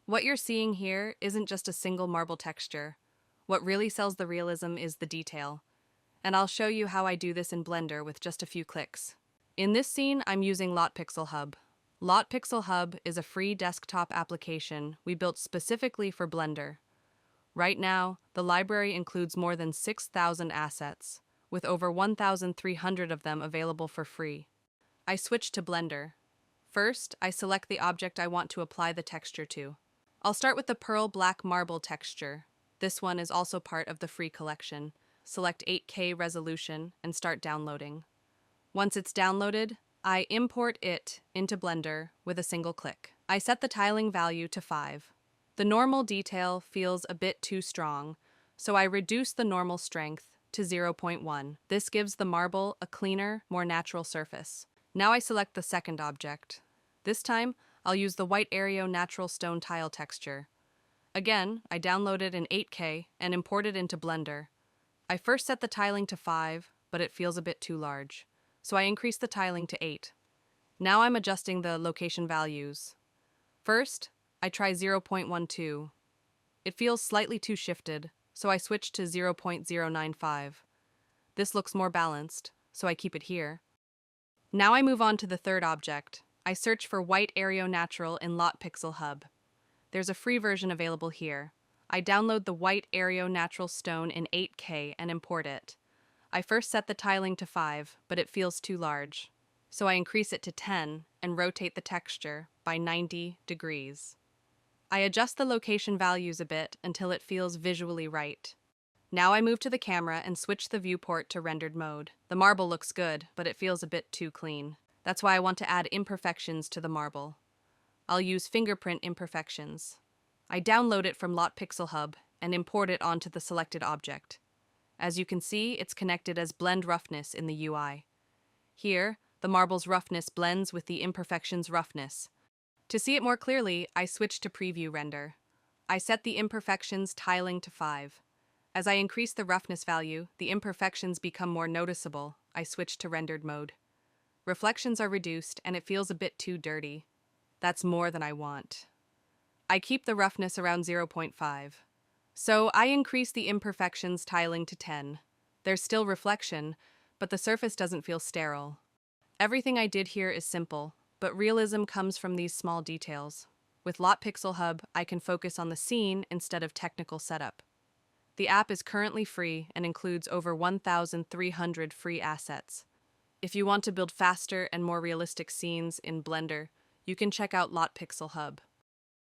What you're seeing here isn't just a single marble texture. What really sells the realism is the detail. And I'll show you how I do this in Blender with just a few clicks. In this scene, I'm using LotPixel Hub. LotPixel Hub is a free desktop application we built specifically for Blender. Right now, the library includes more than 6,000 assets, with over 1,300 of them available for free. I switch to Blender. First, I select the object I want to apply the texture to. I'll start with the pearl black marble texture. This one is also part of the free collection. Select 8K resolution and start downloading. Once it's downloaded, I import it into Blender with a single click. I set the tiling value to 5. The normal detail feels a bit too strong, so I reduce the normal strength to 0.1. This gives the marble a cleaner, more natural surface. Now I select the second object. This time, I'll use the white Aereo natural stone tile texture. Again, I download it in 8K and import it into Blender. I first set the tiling to 5, but it feels a bit too large, so I increase the tiling to 8. Now I'm adjusting the location values. First, I try 0.12. It feels slightly too shifted, so I switch to 0.095. This looks more balanced, so I keep it here. Now I move on to the third object. I search for white Aereo Natural in LotPixel Hub. There's a free version available here. I download the white Aereo Natural Stone in 8K and import it. I first set the tiling to 5, but it feels too large. So I increase it to 10 and rotate the texture by 90 degrees. I adjust the location values a bit until it feels visually right. Now I move to the camera and switch the viewport to rendered mode. The marble looks good, but it feels a bit too clean. That's why I want to add imperfections to the marble. I'll use fingerprint imperfections. I download it from LotPixel Hub and import it onto the selected object. As you can see, it's connected as blend roughness in the UI. Here, the marble's roughness blends with the imperfection's roughness. To see it more clearly, I switch to preview render. I set the imperfections tiling to 5. As I increase the roughness value, the imperfections become more noticeable. I switch to rendered mode. Reflections are reduced and it feels a bit too dirty. That's more than I want. I keep the roughness around 0.5. So I increase the imperfections tiling to 10. There's still reflection, but the surface doesn't feel sterile. Everything I did here is simple, but realism comes from these small details. With LotPixel Hub, I can focus on the scene instead of technical setup. The app is currently free and includes over 1,300 free assets. If you want to build faster and more realistic scenes in Blender, you can check out LotPixel Hub.